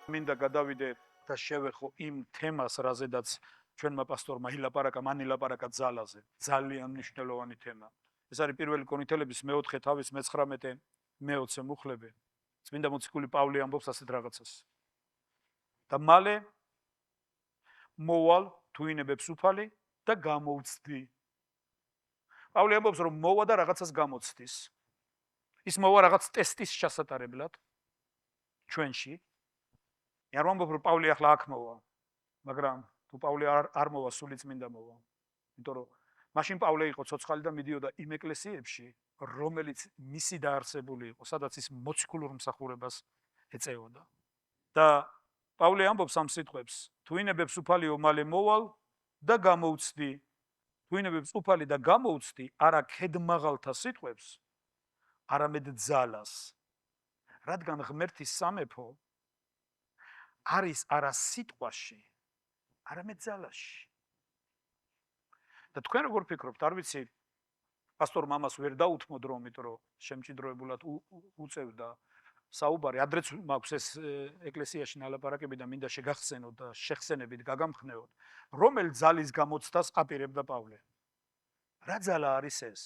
მინდა გადავიდე და შევეხო იმ თემას, რაზედაც ჩვენმა პასტორმა ილაპარაკა, მან ილაპარაკა ძალაზე. ძალიან მნიშვნელოვანი თემა. ეს არის პირველი კორინთელების მე-4 თავის მე-19 მე-20 მუხლები. წმინდა მოციქული პავლე ამბობს ასეთ რაღაცას. და მალე მოვალ თუინებებს უფალი და გამოვცდი. პავლე ამბობს, რომ მოვა და რაღაცას გამოცდის. ის მოვა რაღაც ტესტის ჩასატარებლად ჩვენში. არ ვამბობ, რომ პავლე ახლა აქ მოვა, მაგრამ თუ პავლე არ მოვა, სული წმინდა მოვა. იმიტომ რომ მაშინ პავლე იყო ცოცხალი და მიდიოდა იმ ეკლესიებში, რომელიც მისი დაარსებული იყო, სადაც ის მოციქულურ მსახურებას ეწეოდა. და პავლე ამბობს ამ სიტყვებს: თუინებებს უფალიო მალე მოვალ და გამოვცდი. თუინებებს უფალი და გამოვცდი არა ქედმაღალთა სიტყვებს, არამედ ძალას. რადგან ღმერთის სამეფო არის არა სიტყვაში, არამედ ძალაში. და თქვენ როგორ ფიქრობთ, არ ვიცი, პასტორ მამას ვერ დაუთმოდ რომ, იმიტომ რომ შემჭიდროებულად უწევდა საუბარი, ადრეც მაქვს ეს ეკლესიაში ნალაპარაკები და მინდა შეგახსენოთ და შეხსენებით გაგამხნევოთ, რომელ ძალის გამოცდას აპირებდა პავლე. რა ძალა არის ეს?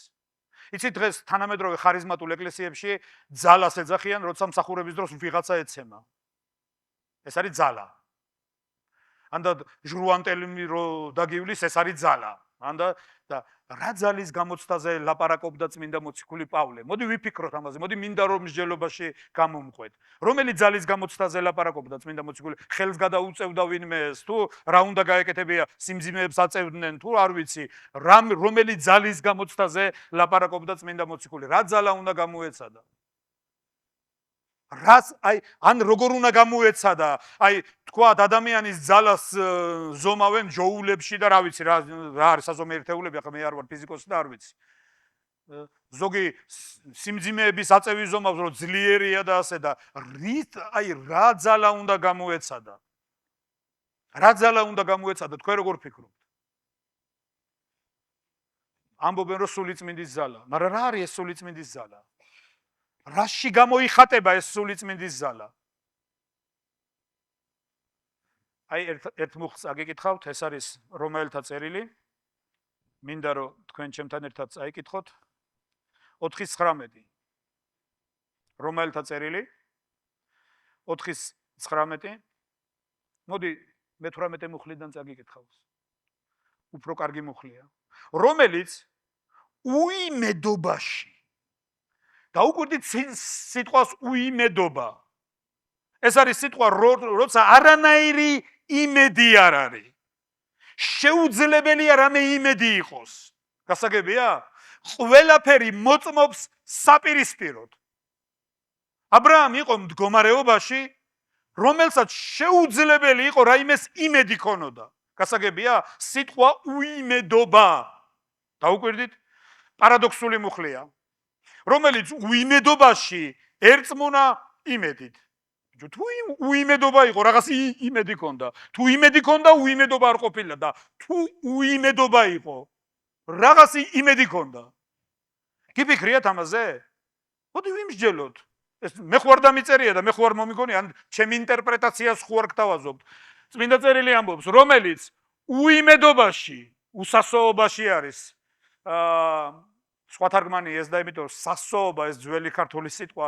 იცით, დღეს თანამედროვე ხარიზმატულ ეკლესიებში ძალას ეძახიან, როცა მსახურების დროს ვიღაცა ეცემა. ეს არის ძალა. ანდა ჟრუანტელი რო დაგივლის, ეს არის ძალა. ანდა და რა ძალის გამოცდაზე ლაპარაკობდა წმინდა მოციქული პავლე? მოდი ვიფიქროთ ამაზე, მოდი მინდა რომ მსჯელობაში გამომყვეთ. რომელი ძალის გამოცდაზე ლაპარაკობდა წმინდა მოციქული? ხელს გადაუწევდა ვინმე ეს, თუ რა უნდა გაეკეთებია, სიმძიმეებს აწევდნენ, თუ არ ვიცი, რომელი ძალის გამოცდაზე ლაპარაკობდა წმინდა მოციქული? რა ძალა უნდა გამოეცადა? ან როგორ უნდა გამოეცადა? თქვათ, ადამიანის ძალას ზომავენ ჯოულებში და რა ვიცი, რა არის საზომი ერთეულები, ახლა მე არ ვარ ფიზიკოსი და არ ვიცი. ზოგი სიმძიმეების აწევის ზომავს, რომ ძლიერია და ასე და რა ძალა უნდა გამოეცადა? რა ძალა უნდა გამოეცადა? თქვენ როგორ ფიქრობთ? ამბობენ, რომ სულიწმინდის ძალა, მაგრამ რა არის ეს სულიწმინდის ძალა? რაში გამოიხატება ეს სულიწმინდის ძალა? ერთ მუხლს აგიკითხავთ, ეს არის რომაელთა წერილი. მინდა რომ თქვენ ჩემთან ერთად წაიკითხოთ 4:19. რომაელთა წერილი 4:19. მოდი მე-18 მუხლიდან წაგიკითხავს. უფრო კარგი მუხლია. რომელიც უიმედობაში და უკვირდით სიტყვას უიმედობა. ეს არის სიტყვა, როცა არანაირი იმედი არ არის. შეუძლებელია რამე იმედი იყოს. გასაგებია? ყველაფერი მოწმობს საპირისპიროდ. აბრაამი იყო მდგომარეობაში, რომელსაც შეუძლებელი იყო რაიმეს იმედი ქონოდა. გასაგებია? სიტყვა უიმედობა. დაუკვირდით? პარადოქსული მუხლია. რომელიც უიმედობაში ერწმუნა იმედით. თუ უიმედობა იყო, რაღაც იმედი ქონდა. თუ იმედი ქონდა, უიმედობა არ ყოფილა და თუ უიმედობა იყო, რაღაც იმედი ქონდა. გიფიქრიათ ამაზე? მოდი ვიმსჯელოთ. ეს მე ხوار დამიწერია და მე ხوار მომიგონია, ან ჩემი ინტერპრეტაციას ხوار გთავაზობთ. წმინდა წერილი ამბობს, რომელიც უიმედობაში, უსასოობაში არის. სხვა თარგმანი ეს და იმიტომ სასოობა, ეს ძველი ქართული სიტყვა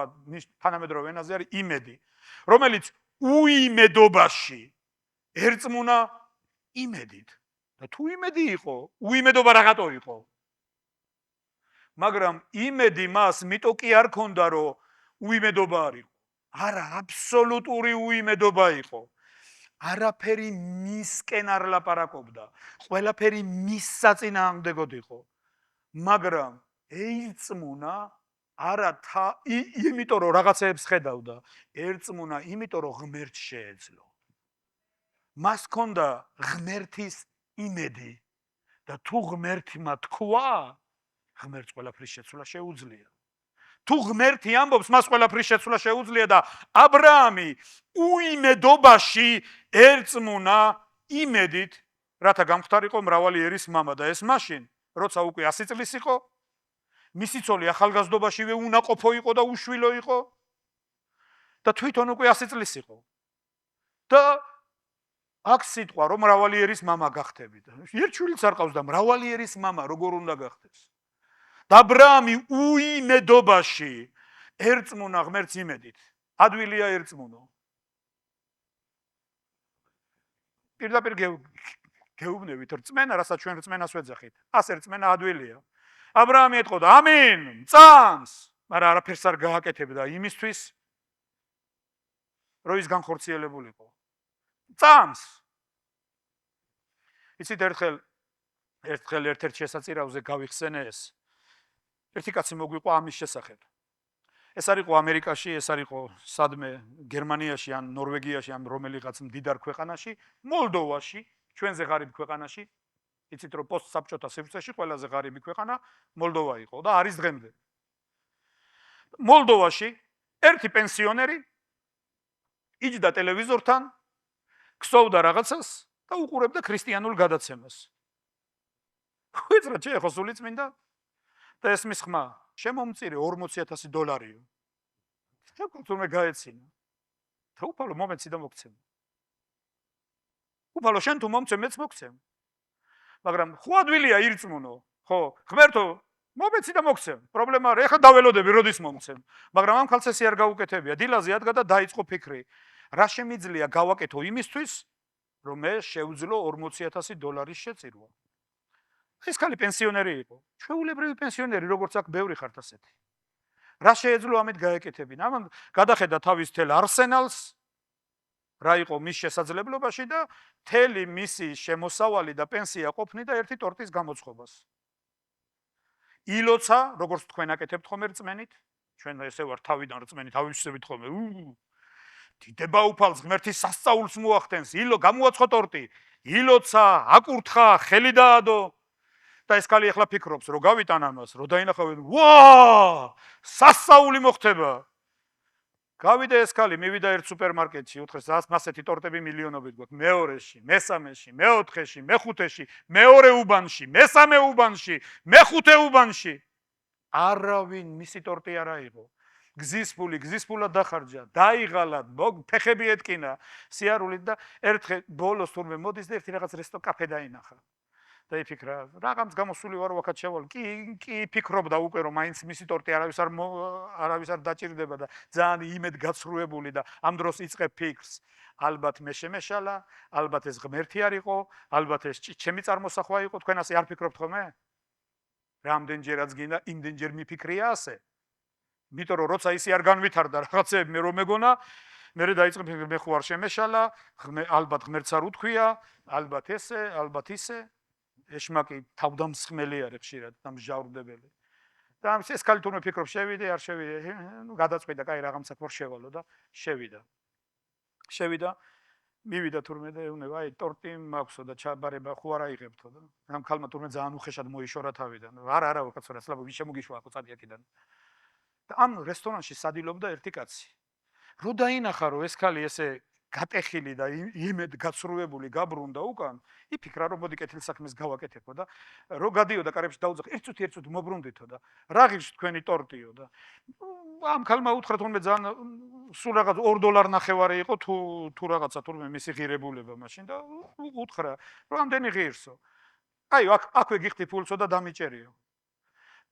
თანამედროვე ენაზე არის იმედი. რომელიც უიმედობაში ერწმუნა იმედით. და თუ იმედი იყო, უიმედობა რაღაცო იყო. მაგრამ იმედი მას მიტო კი არ ქონდა, რომ უიმედობა არ იყო. არა, აბსოლუტური უიმედობა იყო. არაფერი მისკენ არ ლაპარაკობდა. ყველაფერი მის საწინააღმდეგოდ იყო. მაგრამ ერწმუნა არა იმიტომ რომ რაღაცეებს ხედავდა, ერწმუნა იმიტომ რომ ღმერთს შეეძლო. მას ჰქონდა ღმერთის იმედი და თუ ღმერთმა თქვა, ღმერთს ყველაფრის შეცვლა შეუძლია. თუ ღმერთი ამბობს, მას ყველაფრის შეცვლა შეუძლია და აბრაამი უიმედობაში ერწმუნა იმედით, რათა გამختارიყო მრავალი ერის მამა და ეს მაშინ, როცა უკვე 100 წლის იყო, მისი ცოლი ახალგაზრდობაშივე უნაყოფო იყო და უშვილო იყო და თვითონ უკვე 100 წლის იყო. და აქ სიტყვა რომ მრავალი ერის მამა გახდებით. ერთ შვილიც არ ყავს და მრავალი ერის მამა როგორ უნდა გახდეს? და აბრაამი უიმედობაში ერწმუნა ღმერთს იმედით. ადვილია ერწმუნო. პირდაპირ გეუბნებით რწმენა, რასაც ჩვენ რწმენას ვეძახით. ასე რწმენა ადვილია. აბრაამი ეთყოდა ამინ, წამს, მაგრამ არაფერს არ გააკეთებდა იმისთვის, რომ ის განხორციელებულიყო. წამს. იცით ერთხელ ერთ-ერთ შესაწირავზე გავიხსენე ეს. ერთი კაცი მოგვიყვა ამის შესახებ. ეს არ იყო ამერიკაში, ეს არ იყო სადმე გერმანიაში ან ნორვეგიაში ან რომელიღაც მდიდარ ქვეყანაში, მოლდოვაში, ჩვენზე ღარიბ ქვეყანაში. იცით რომ პოსტსაბჭოთა სივრცეში ყველაზე ღარიბი ქვეყანა მოლდოვა იყო და არის დღემდე. მოლდოვაში ერთი პენსიონერი იჯდა ტელევიზორთან, ქსოვდა რაღაცას და უყურებდა ქრისტიანულ გადაცემას. ვეცრად შეეხო სული წმინდა და ესმის ხმა, შემომწირე $40,000. თუმე გაეცინა. და უფალო მომეცი და მოგცემ. უფალო შენ თუ მომცემ, მეც მოგცემ. მაგრამ ხო ადვილია ირწმუნო, ხო, ღმერთო, მომეცი და მოგცემ. პრობლემა არ, ეხლა დაველოდები, როდის მომცემ. მაგრამ ამ ხალხს ესე არ გაუკეთებია. დილაზე ადგა და დაიწყო ფიქრი. რა შემიძლია გავაკეთო იმისთვის, რომ მე შევძლო $40,000 შეწირვა. ეს ხალი პენსიონერი იყო. ჩვეულებრივი პენსიონერი, როგორც აქ ბევრი ხართ ასეთი. რა შეეძლო ამით გაეკეთებინა? ამან გადახედა თავის თელ არსენალს, რა იყო მის შესაძლებლობაში და თელი მისი შემოსავალი და პენსია ყოფნიდა ერთი ტორტის გამოცხობას. ილოცა, როგორც თქვენ აკეთებთ ხომ რწმენით? ჩვენ ესე ვარ თავიდან რწმენით, ავისვსებით ხოლმე. დიდება უფალს ღმერთის სასწაულს მოახდენს. ილო გამოაცხო ტორტი. ილოცა, აკურთხა, ხელი დაადო. და ეს კალი ახლა ფიქრობს, რომ გავიტან ამას, რომ დაინახავენ, ვა! სასწაული მოხდება. გავიდა ეს კალი, მივიდა ერთ სუპერმარკეტში, უთხრეს, ასეთი ტორტები მილიონობით გვაქვს. მეორეში, მესამეში, მეოთხეში, მეხუთეში, მეორე უბანში, მესამე უბანში, მეხუთე უბანში. არავინ მისი ტორტი არ აიღო. გზის ფულად დახარჯა, დაიღალა, ფეხები ეთკინა სიარულით და ერთხელ ბოლოს თურმე მოდის და ერთი რაღაც რესტო კაფე დაინახა. და იფიქრა, რაღაც გამოსული ვარ ვაკაც შევალ. კი ფიქრობდა უკვე რომ მაინც მისი ტორტი არავის არ დაჭირდება და ძალიან იმედ გაცრუებული და ამ დროს იწყებ ფიქრს. ალბათ მე შემეშალა, ალბათ ეს ღმერთი არ იყო, ალბათ ეს ჩემი წარმოსახვა იყო, თქვენ ასე არ ფიქრობთ ხოლმე? რამდენჯერაც გინდა, იმდენჯერ მიფიქრია ასე. იმიტომ რომ როცა ისი არ განვითარდა რაღაცები მე რომ მეგონა, მე დაიწყე ფიქრი მე ხო არ შემეშალა, ალბათ ღმერთს არ უთქვია, ალბათ ესე, ალბათ ისე. ეშმაკი თავდამსხმელი არის ხშირად და მსჯავრდებელი. და ეს კალი თურმე ფიქრობს შევიდე, არ შევიდე, გადაწყვიტა, კაი რაღაცა ხო შევალო და შევიდა. მივიდა თურმე და ეუბნება, აი ტორტი მაქვსო და ჩაბარება ხო არ აიღებთო და ამ ქალმა თურმე ძალიან უხეშად მოიშორა თავიდან. არა, ვაკაცო, სლაბო, ვის შემოგიშვა ხო წადი აქედან. და ამ რესტორანში სადილობდა ერთი კაცი. რო დაინახა, რომ ეს ქალი ესე გატეხილი და იმედ გაცრუებული გაბრუნდა უკან, იფიქრა რომ მოდი კეთილსაქმეს გავაკეთებო და რო გადიოდა კარებში დაუძახა, ერთ წუთი მობრუნდითო და რა ღირს თქვენი ტორტიო და ამ ქალმა უთხრა თურმე ძალიან სულ რაღაც $2 იყო თუ რაღაცა თურმე მისი ღირებულება მაშინ და უთხრა რომ ამდენი ღირსო. აი აქვე გიხდი ფულსო და დამიჭერიო.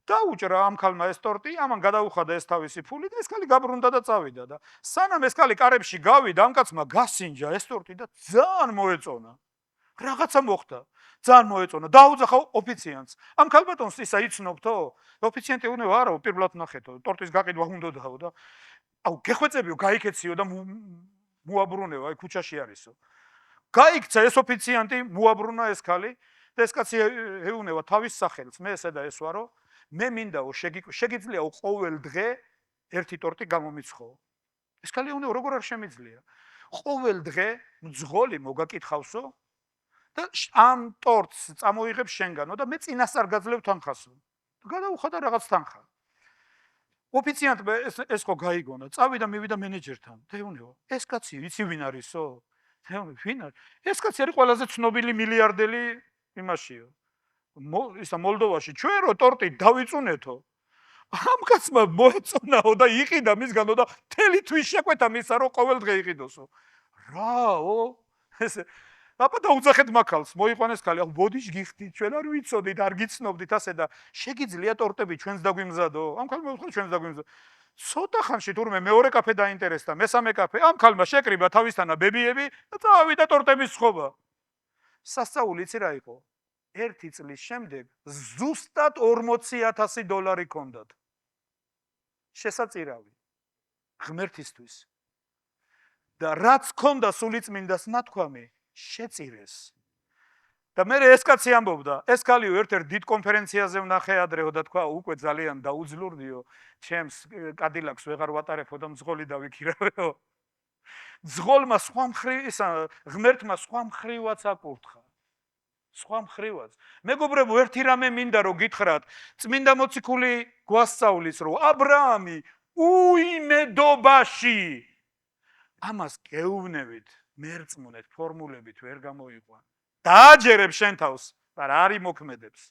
დაუჭრა ამ ქალმა ეს ტორტი, ამან გადაუხადა ეს თავისი ფული და ეს ქალი გაბრუნდა და წავიდა და სანამ ეს ქალი კარებში გავიდა, ამ კაცმა გასინჯა ეს ტორტი და ძალიან მოეწონა. რაღაცა მოხდა. ძალიან მოეწონა. დაუძახა ოფიციანტს. ამ ქალბატონს ისა იცნობთო? ოფიციანტი უნება არა, პირველად ნახეთო, ტორტის გაყიდვა უნდაო და აუ გეხვეწებიო, გაიქეციო და მოაბრუნეო, აი ქუჩაში არისო. გაიქცა ეს ოფიციანტი, მოაბრუნა ეს ქალი და ეს კაცი ეუნება თავის სახელს, მე ესე და ეს ვარო. მე მინდაო შეგიძლიაო ყოველ დღე ერთი ტორტი გამომიცხო. ეს კალი უნდა როგორ არ შემიძლია. ყოველ დღე მძღოლი მოგაკითხავსო და ამ ტორტს წამოიღებ შენგანო და მე წინასწარ გაძლევ თანხასო. გადაუხადა რაღაც თანხა. ოფიციანტმა ეს ხო გაიგონა, წავიდა მივიდა მენეჯერთან. თეუნეო, ეს კაცი ვიცი ვინ არისო? თეუნე, ვინ არის? ეს კაცი არის ყველაზე ცნობილი მილიარდელი იმაშიო. ისა მოლდოვაში ჩვენ რო ტორტი დავიწუნეთო. ამ კაცმა მოეწონაო და იყიდა მისგანო და მთელი თვის შეკვეთა მისა რომ ყოველ დღე იყიდოსო. რაო? ესე აბა დაუძახეთ მაქალს, მოიყვანეს ქალი, ახლა ბოდიშ გიხდით, ჩვენ არ ვიცოდით, არ გიცნობდით ასე და შეგიძლია ტორტები ჩვენს დაგვიმზადო? ამ ქალმა უთხრა ჩვენს დაგვიმზადო. ცოტა ხანში თურმე მეორე კაფე დაინტერესდა, მესამე კაფე, ამ ქალმა შეკრიბა თავისთანა ბებიები და წავიდა ტორტების სხობა. სასწაული იცი რა იყო? 1 წლის შემდეგ ზუსტად $40,000 ჰქონდათ. შესაწირავი ღმერთისთვის. და რაც ჰქონდა სულიწმინდას ნათქვამი, შეწირეს. და მე ეს კაცი ამბობდა, ეს ქალიო ერთ-ერთ დიდ კონფერენციაზე ვნახე ადრეო და თქვა, უკვე ძალიან დაუძლურდიო, ჩემს კადილაკს ვეღარ ვატარებო და მძღოლი დავიქირავეო. ძღოლმა სხვა მხრივ, ღმერთმა სხვა მხრივაც აკურთხა. სხვა მხრივაც. მეგობრებო, ერთი რამე მინდა რომ გითხრათ, წმინდა მოციქული გვასწავლის, რომ აბრაამი უიმედობაში ამას გეუბნებით, მერწმუნეთ, ფორმულებით ვერ გამოიყვა. დააჯერებ შენ თავს, მაგრამ არ იმოქმედებს.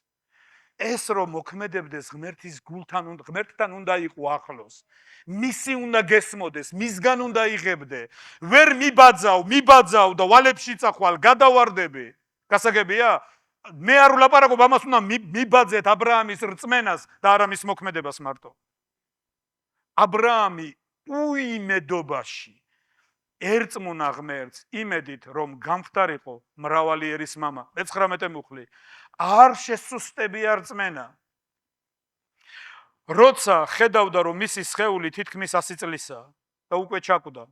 ეს რომ მოქმედებდეს ღმერთთან უნდა იყო ახლოს. მისი უნდა გესმოდეს, მისგან უნდა იღებდე. ვერ მიბაძავ და ვალებში წახვალ, გადავარდები. გასაგებია? მე არ ვლაპარაკობ ამას უნდა მიბაძეთ აბრაამის რწმენას და არა მის მოქმედებას მარტო. აბრაამი უიმედობაში ერწმუნა ღმერთს იმედით, რომ გამხდარიყო მრავალი ერის მამა. 19 მუხლი. არ შესუსტებია რწმენა. როცა ხედავდა, რომ მისი სხეული თითქმის 100 წლისაა და უკვე ჩაკვდა.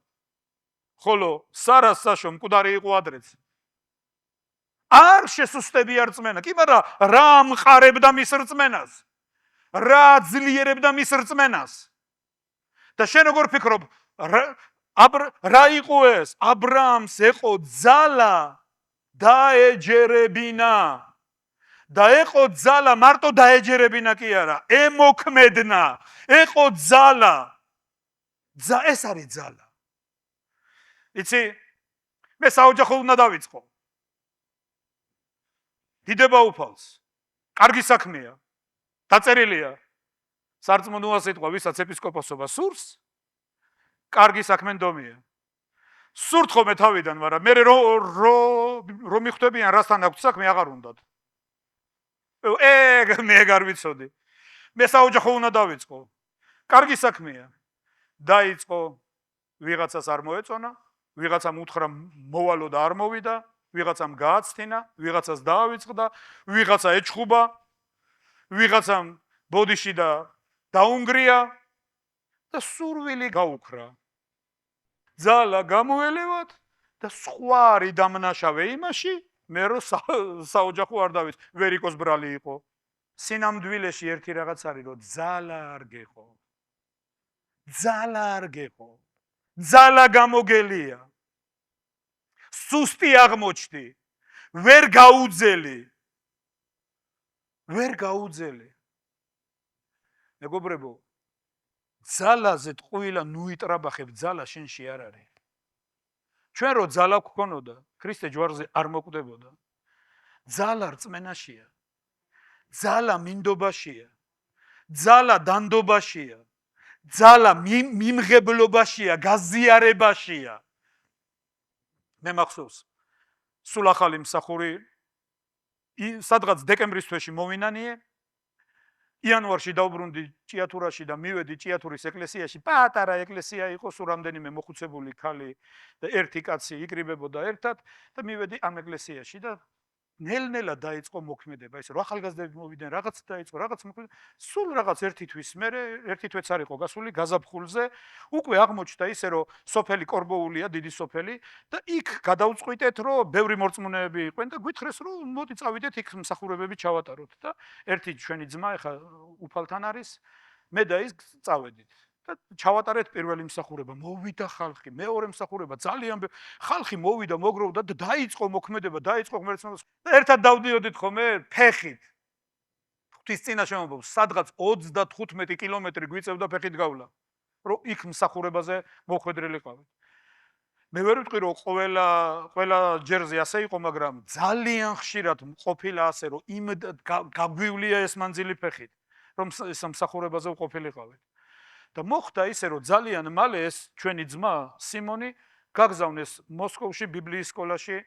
ხოლო სარას საშო მკვდარი იყო ადრეც. არ შესუსტებია რწმენა. კი, მაგრამ რა ამყარებდა მის რწმენას? რა ძლიერებდა მის რწმენას? და შენ როგორ ფიქრობ, რა იყო ეს? აბრაამს ეყო ძალა დაეჯერებინა. და ეყო ძალა მარტო დაეჯერებინა კი არა, ემოქმედნა, ეყო ძალა. ეს არის ძალა. იცი, მე საოჯახო უნდა დავიწყო. დიდება უფალს. კარგი საქმეა. დაწერილია. სარწმუნოა სიტყვა, ვისაც ეპისკოპოსობა სურს, კარგი საქმე ნდომია. სურთ ხოლმე თავიდან, მაგრამ მე რომ მიხვდებიან რასთან აქვს საქმე, აღარ უნდათ. მე არ ვიცოდი. მე საოჯახო უნდა დავიწყო. კარგი საქმეა. დაიწყო, ვიღაცას არ მოეწონა, ვიღაცამ უთხრა მოვალო და არ მოვიდა, ვიღაცამ გააცდინა, ვიღაცას დაავიწყდა, ვიღაცა ეჩხუბა, ვიღაცამ ბოდიში და დაუნგრია და სურვილი გაუქრა. ძალა გამოელევათ და სხვა არი დამნაშავე იმაში, მე რო საოჯახო არ დავიც, ვერ იყოს ბრალი იყო. სინამდვილეში ერთი რაღაც არის, რომ ძალა არ გეყო. ძალა არ გეყო. ძალა გამოგელია. სუსტი აღმოჩნდი. ვერ გაუძელი. ვერ გაუძელი. მეგობრებო, ძალაზე ტყუილა ნუიტრაბახებ, ძალა შენში არ არის. ჩვენ რო ძალა გქონოდა, ქრისტე ჯვარზე არ მოკვდებოდა. ძალა რწმენაშია. ძალა მინდობაშია. ძალა დანდობაშია. ძალა მიმღებლობაშია, გაზიარებაშია. მე მახსოვს, სულ ახალი მსახური სადღაც დეკემბრის თვეში მოვინანიე. იანვარში დავბრუნდი ჭიათურაში და მივედი ჭიათურის ეკლესიაში. პატარა ეკლესია იყო, სულ რამდენიმე მოხუცებული ქალი და ერთი კაცი იკრიბებოდა ერთად და მივედი ამ ეკლესიაში და ნელ-ნელა დაიწყო მოქმედება. ესე რომ ახალგაზრდები მოვიდნენ, რაღაც დაიწყო, რაღაც მოქმედება. სულ რაღაც ერთი თვის მერე, ერთი თვეც არ იყო გასული გაზაფხულზე, უკვე აღმოჩნდა ისე რომ სოფელი კორბოულია, დიდი სოფელი და იქ გადავწყვიტეთ, რომ ბევრი მორწმუნეები იყვნენ და გვითხრეს, რომ მოდი წავიდეთ იქ მსახურებები ჩავატაროთ და ერთი ჩვენი ძმა ეხა უფალთან არის, მე და ის წავედით. და ჩავატარეთ პირველი მსახურება, მოვიდა ხალხი, მეორე მსახურება, ძალიან ხალხი მოვიდა, მოგროვდა და დაიწყო მოქმედება, დაიწყო ღმერთს და ერთად დავდიოდით ხოლმე ფეხით. ღვთის წინაშე ამბობს, სადღაც 35 კილომეტრი გვიწევდა ფეხით გავლა, რომ იქ მსახურებაზე მოხვედრილიყავით. მე ვერ ვიტყვი, რომ ყველა ჯერზე ასე იყო, მაგრამ ძალიან ხშირად ყოფილა ასე, რომ გაგვივლია ეს მანძილი ფეხით. რომ ეს მსახურებაზე ვყოფილიყავით. და მოხდა ისე, რომ ძალიან მალე ეს ჩვენი ძმა სიმონი გაგზავნეს მოსკოვში ბიბლიის სკოლაში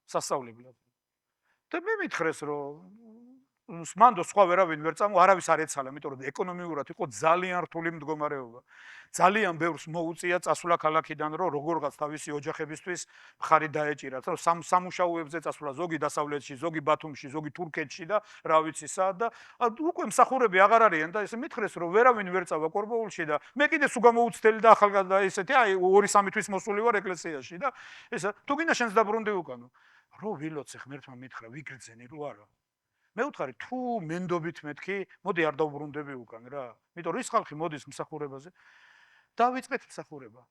სასწავლებლად. და მე მითხრეს, რომ მანდ სხვა ვერავინ ვერ წამო, არავის არ ეცალა, იმიტომ რომ ეკონომიურად იყო ძალიან რთული მდგომარეობა. ძალიან ბევრს მოუწია წასვლა ქალაქიდან, რომ როგორღაც თავისი ოჯახებისთვის მხარი დაეჭირათ, რომ სამუშაოებზე წასვლა, ზოგი დასავლეთში, ზოგი ბათუმში, ზოგი თურქეთში და რა ვიცი სად და უკვე მსახურები აღარ არიან და ესე მითხრეს, რომ ვერავინ ვერ წავა კორბოულში და მე კიდე სულ გამოუცდელი და ახალგაზრდა ესეთი, აი 2-3 თვის მოსული ვარ ეკლესიაში და ესა თუ გინდა შენს დაბრუნდი უკანო. რო ვილოცე ღმერთმა მითხრა, ვიგრძენი რო არა. მე ვუთხარი, თუ მენდობით მეთქი, მოდი არ დავბრუნდები უკან რა. იმიტომ რომ ის ხალხი მოდის მსახურებაზე. დავიწყეთ მსახურება.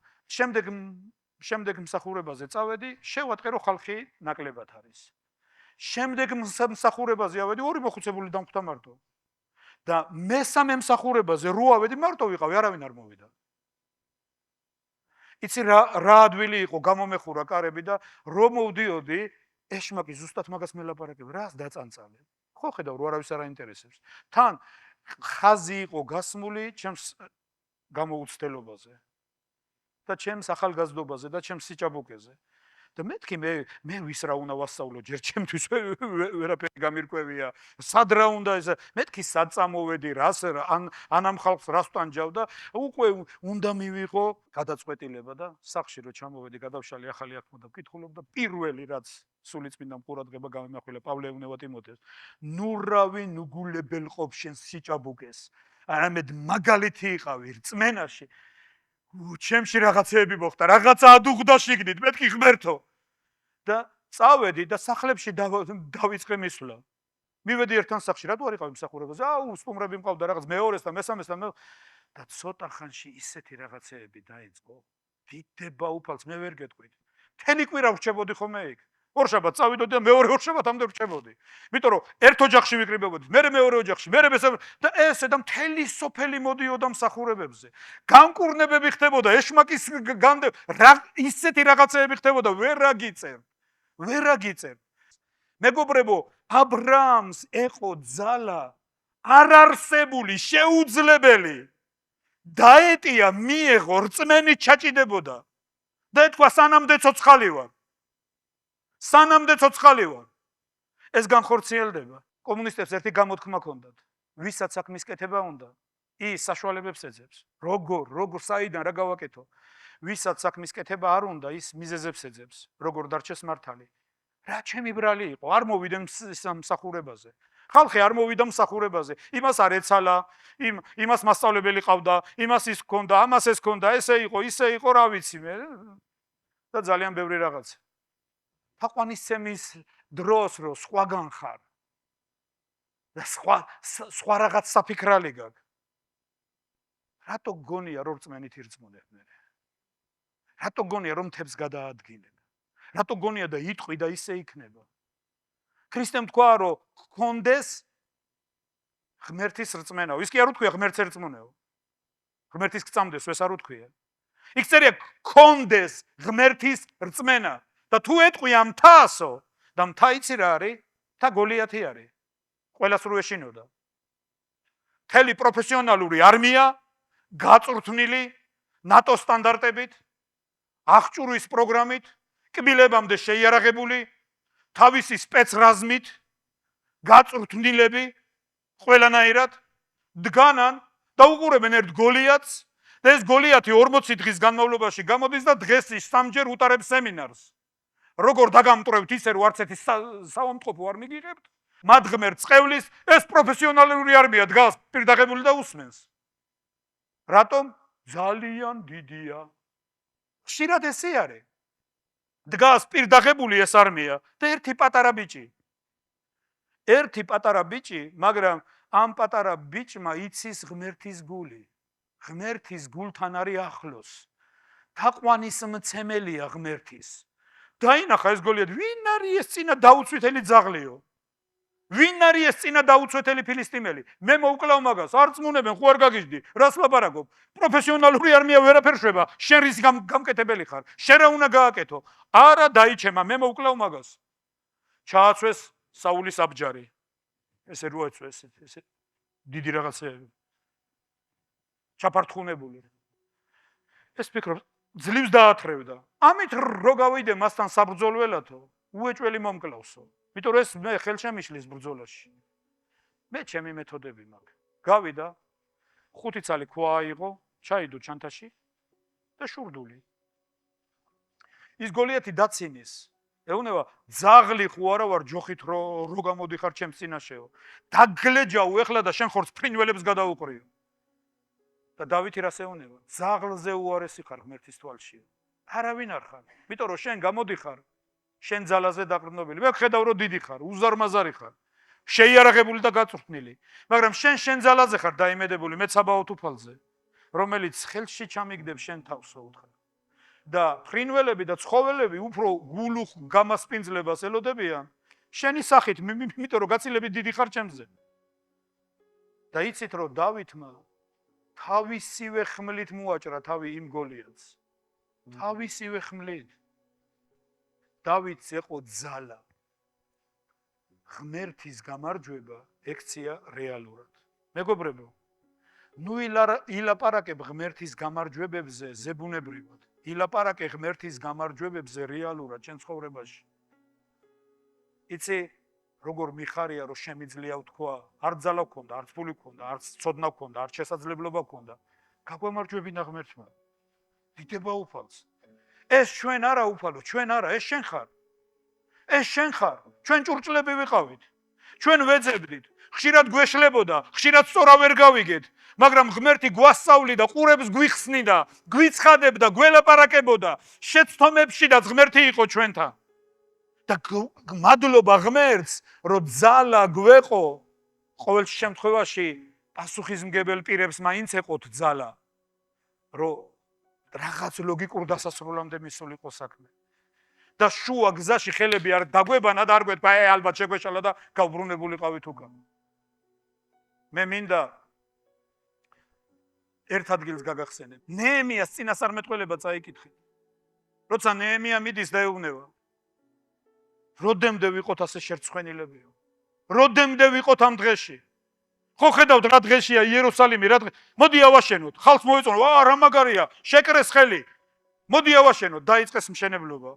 შემდეგ მსახურებაზე წავედი, შევატყე რომ ხალხი ნაკლებად არის. შემდეგ მსახურებაზე ავედი, ორი მოხუცებული დამხვდა მარტო. და მესამე მსახურებაზე რო ავედი, მარტო ვიყავი, არავინ არ მოვიდა. იცი რა ადვილი იყო, გამომეხურა კარები და რომ მოვდიოდი, ეშმაკი ზუსტად მაგას მელაპარაკებ, რას დაწანწალებ. ხო ხედავ, რომ არავის არ აინტერესებს. თან ხაზი იყო გასმული ჩემს გამოუცდელობაზე და ჩემს ახალგაზრდობაზე და ჩემს სიჭაბუკეზე. და მეთქი მე ვის რა უნდა ვასწავლო, ჯერ ჩემთვის ვერაფერი გამირკვევია. სად რა უნდა ეს? მეთქი სად წამოვედი, რას ან ამ ხალხს რას ტანჯავ და უკვე უნდა მივიღო გადაწყვეტილება და სახში რო ჩამოვედი, გადავშალი ახალი აღქმო და ვკითხულობდა პირველი რაც სულიწმინდა ყურადღება გამიმახვილა პავლეუნევა ტიმოთეს. ნურავი ნუგულებელ ყოფ შენ სიჭაბუკეს. არამედ მაგალითი იყავი რწმენაში. ჩემში რაღაცეები მოხდა, რაღაცა ადუღდა შიგნით, მეთქი ღმერთო. და წავედი და სახლებში დავიწყე მისვლა. მივედი ერთთან სახლში, რატო არ იყავი მსახურებაზე? სტუმრები მყავდა რაღაც მეორეს და მესამეს და ცოტა ხანში ისეთი რაღაცეები დაიწყო. დიდება უფალს მე ვერ გეტყვით. მთელი კვირა ვრჩებოდი ხოლმე იქ. ორშაბათ წავიდოდი და მეორე ორშაბათამდე ვრჩებოდი. იმიტომ რომ ერთ ოჯახში ვიკრიბებოდი, მე მეორე ოჯახში, მე მესამე და ესე და მთელი სოფელი მოდიოდა მსახურებებზე. განკურნებები ხდებოდა, ეშმაკის ისეთი რაღაცეები ხდებოდა, ვერ აგიწერ. მეგობრებო, აბრაამს ეყო ძალა არარსებული, შეუძლებელი. დაეტია, მიეღო, რწმენით ჩაჭიდებოდა. და ეთქვა სანამდე ცოცხალი ვარ. ეს განხორციელდება. კომუნისტებს ერთი გამოთქმა ჰქონდათ. ვისაც საქმის კეთება უნდა, ის საშუალებებს ეძებს. როგორ საიდან რა გავაკეთო? ვისაც საქმის კეთება არ უნდა, ის მიზეზებს ეძებს. როგორ დარჩეს მართალი? რა ჩემი ბრალი იყო, არ მოვიდე მსახურებაზე. ხალხი არ მოვიდა მსახურებაზე. იმას არ ეცალა, იმას მასწავლებელი ყავდა, იმას ის ჰქონდა, ამას ეს ჰქონდა, ესე იყო, ისე იყო, რა ვიცი მე. და ძალიან ბევრი რაღაც. თაყვანისცემის დროს რო სხვაგან ხარ და სხვა რაღაც საფიქრალი გაქვს. რატო გონია რომ რწმენით ირწმუნებ მე? რატო გონია რომ თებს გადაადგინებ? რატო გონია და იტყვი და ისე იქნება? ქრისტემ თქვა რომ გქონდეს ღმერთის რწმენა. ის კი არ უთქვია ღმერთს ერწმუნეო. ღმერთის გწამდეს, ეს არ უთქვია. იქ წერია გქონდეს ღმერთის რწმენა. და თუ ეტყვი ამ მთასო და მთა იცი რა არის? მთა გოლიათი არის. ყველას რო ეშინოდა. მთელი პროფესიონალური არმია გაწვრთნილი ნატო სტანდარტებით, აღჭურვის პროგრამით, კბილებამდე შეიარაღებული, თავისი სპეცრაზმით, გაწვრთნილები ყველანაირად დგანან და უყურებენ ერთ გოლიათს და ეს გოლიათი 40 დღის განმავლობაში გამოდის და დღეს ის სამჯერ უტარებს სემინარს. როგორ დაგამტვრევთ ისე რომ არც ერთი საავადმყოფო არ მიგიღებთ? მათ ღმერთს წევლის ეს პროფესიონალური არმია დგას პირდაღებული და უსმენს. რატომ? ძალიან დიდია. ხშირად ესე არის. დგას პირდაღებული ეს არმია და ერთი პატარა ბიჭი, მაგრამ ამ პატარა ბიჭმა იცის ღმერთის გული. ღმერთის გულთან არის ახლოს. თაყვანის მცემელია ღმერთის. დაინახა ეს გოლიათი, ვინ არის ეს წინა დაუცვითელი ძაღლიო? ვინ არის ეს წინა დაუცვითელი ფილისტიმელი? მე მოვკლავ მაგას, არ წმუნებენ, ხო არ გაგიჟდი, რას ლაპარაკობ? პროფესიონალური არმია ვერაფერ შვება, შენ რის გამკეთებელი ხარ, შენ რა უნდა გააკეთო? არა დაიჩემა, მე მოვკლავ მაგას. ჩააცვეს საულის აბჯარი. ესე როეცვეს, ესე დიდი რაღაცეები. ჩაფართხუნებული. ეს ფიქრობ ძლივს დაათრევდა. ამით რო გავიდე მასთან საბრძოლველათო, უეჭველი მომკლავსო. იმიტომ რომ ეს მე ხელშემიშლის ბრძოლაში. მე ჩემი მეთოდები მაქვს. გავიდა 5 წალი ქვა აიღო, ჩაიდო ჩანთაში და შურდული. ის გოლიათი დაცინის. ეუნება ძაღლი ხო არა ვარ ჯოხით რო გამოდიხარ ჩემს წინაშეო. დაგლეჯაო ეხლა და შენ ხორცს ფრინველებს გადაუყრიო. და დავითი რას ეუნება? ძაღლზე უარესი ხარ ღმერთის თვალში. არავინ არ ხარ. იმიტომ რომ შენ გამოდიხარ, შენ ძალაზე დაყრდნობილი. მე ხედავ რომ დიდი ხარ, უზარმაზარი ხარ. შეიარაღებული და გაწვრთნილი. მაგრამ შენ ძალაზე ხარ დაიმედებული, მე საბაოთ უფალზე, რომელიც ხელში ჩამიგდებს შენ თავსო უთხრა. და ფრინველები და ცხოველები უფრო გულუხ გამასპინძლებას ელოდებიან შენი სახით, იმიტომ რომ გაცილებით დიდი ხარ ჩემზე. და იცით რომ დავითმა თავისივე ხმლით მოაჭრა თავი იმ გოლიათს. თავისივე ხმლით. დავითს ეყო ძალა. ღმერთის გამარჯვება ექცია რეალურად. მეგობრებო, ნუ ილაპარაკებ ღმერთის გამარჯვებებზე ზებუნებრივად. ილაპარაკე ღმერთის გამარჯვებებზე რეალურად შენ ცხოვრებაში. იცი როგორ მიხარია რომ შემიძლია ვთქვა, არ ძალა გქონდა, არც ფული გქონდა, არც ცოდნა გქონდა, არც შესაძლებლობა გქონდა. გაგვემარჯვებინა ღმერთმა. დიდება უფალს. ეს ჩვენ არა უფალო, ჩვენ არა, ეს შენ ხარ. ეს შენ ხარ. ჩვენ ჭურჭლები ვიყავით. ჩვენ ვეძებდით. ხშირად გვეშლებოდა, ხშირად სწორა ვერ გავიგეთ, მაგრამ ღმერთი გვასწავლიდა, ყურებს გვიხსნიდა, გვიცხადებდა, გველაპარაკებოდა, შეცდომებშიდაც ღმერთი იყო ჩვენთან. და მადლობა ღმერთს, რომ ძალა გვეყო, ყოველ შემთხვევაში პასუხისმგებელ პირებს მაინც ეყოთ ძალა, რომ რაღაც ლოგიკურ დასასრულამდე მისულიყო საქმე. და შუა გზაში ხელები არ დაგვებანა და არ გვეთქვა, ალბათ შეგვეშალა და გავბრუნებულიყავით უკან. მე მინდა ერთ ადგილს გაგახსენებ. ნეემიას წინასწარმეტყველება წაიკითხეთ. როცა ნეემია მიდის და ეუბნება, როდემდე ვიყოთ ასე შერცხვენილებიო? როდემდე ვიყოთ ამ დღეში? ხო ხედავთ რა დღეშია იერუსალიმი, რა დღე. მოდი ავაშენოთ. ხალხს მოეწონო, რა მაგარია, შეკრეს ხელი. მოდი ავაშენოთ, დაიწყეს მშენებლობა.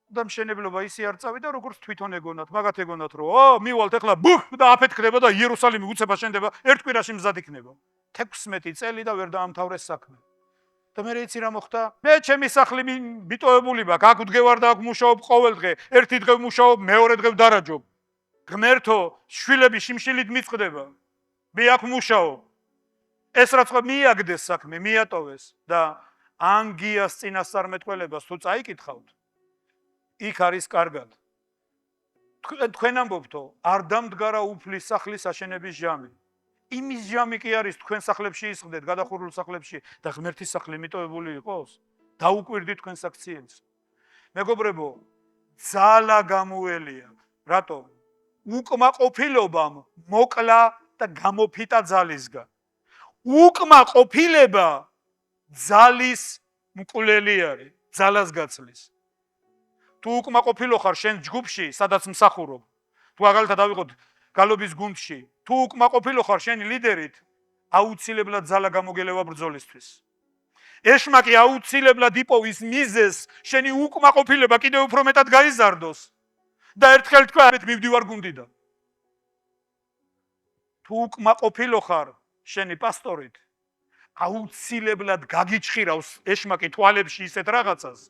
და მშენებლობა ისე არ წავიდა, როგორც თვითონ ეგონათ, მაგათ ეგონათ, რომ მივალთ ეხლა ბუხ და აფეთქდება და იერუსალიმი უცება შენდება, ერთ კვირაში მზად იქნება. 16 წელი და ვერ დაამთავრეს საქმე. და მე იცი რა მოხდა? მე ჩემი სახლი მიტოვებული მაქვს, აქ ვდგევარ და აქ მუშაობ ყოველ დღე, ერთი დღე ვმუშაობ, მეორე დღე ვდარაჯობ. ღმერთო, შვილები შიმშილით მიწყდება. მე აქ ვმუშაობ. ეს რაც ხო მიაგდეს საქმე, მიატოვეს და ანგიას წინასწარმეტყველებას თუ წაიკითხავთ, იქ არის კარგად. თქვენ ამბობთო, არ დამდგარა უფლის სახლის აშენების ჟამი. იმის ჟამი კი არის თქვენ სახლებში ისხდეთ, გადახურულ სახლებში და ღმერთის სახლი მიტოვებული იყოს. დაუკვირდით თქვენ საქციელს. მეგობრებო, ძალა გამოელია. რატომ? უკმაყოფილობამ მოკლა და გამოფიტა ძალისგან. უკმაყოფილება ძალის მკვლელი არის, ძალას გაცლის. თუ უკმაყოფილო ხარ შენ ჯგუფში, სადაც მსახურობ, თუ მაგალითად ავიღოთ გალობის გუნდში, თუ უკმაყოფილო ხარ შენი ლიდერით, აუცილებლად ძალა გამოგელევა ბრძოლისთვის. ეშმაკი აუცილებლად იპოვის მიზეზს, შენი უკმაყოფილება კიდევ უფრო მეტად გაიზარდოს და ერთხელ თქვა, მივდივარ გუნდიდან. თუ უკმაყოფილო ხარ შენი პასტორით, აუცილებლად გაგიჩხირავს ეშმაკი თვალებში ისეთ რაღაცას,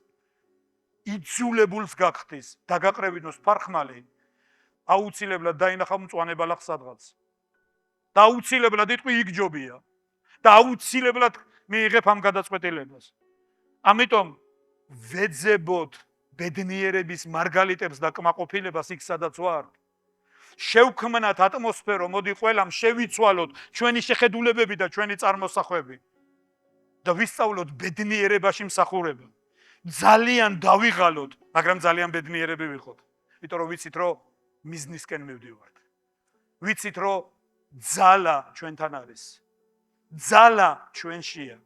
იძულებულს გახდის, დაგაყრევინოს ფარხმალი, აუცილებლად დაინახავ მწვანე ბალახს სადღაც. და აუცილებლად იტყვი იქ ჯობია. და აუცილებლად მიიღებ ამ გადაწყვეტილებას. ამიტომ ვეძებოთ ბედნიერების მარგალიტებს და კმაყოფილებას იქ სადაც ვარ. შევქმნათ ატმოსფერო, მოდი ყველამ შევიცვალოთ ჩვენი შეხედულებები და ჩვენი წარმოსახვები და ვისწავლოთ ბედნიერებაში მსახურება. ძალიან დავიღალოთ, მაგრამ ძალიან ბედნიერები ვიყოთ. იმიტომ რომ ვიცით რომ მიზნისკენ მივდივართ. ვიცით რომ ძალა ჩვენთან არის. ძალა ჩვენშია.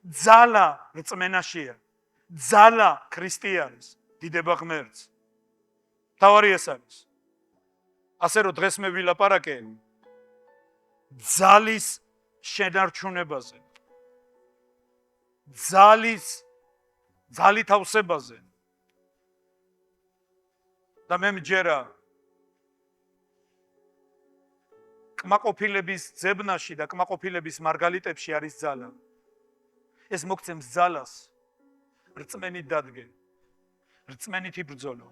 ძალა რწმენაშია. ძალა ქრისტე არის. დიდება ღმერთს. თავარი ეს არის. ასე რომ დღეს მე ვილაპარაკე ძალის შენარჩუნებაზე, ძალით ავსებაზე. და მე მჯერა კმაყოფილების ძებნაში და კმაყოფილების მარგალიტებში არის ძალა. ეს მოგცემს ძალას რწმენით დადგე, რწმენით იბრძოლო.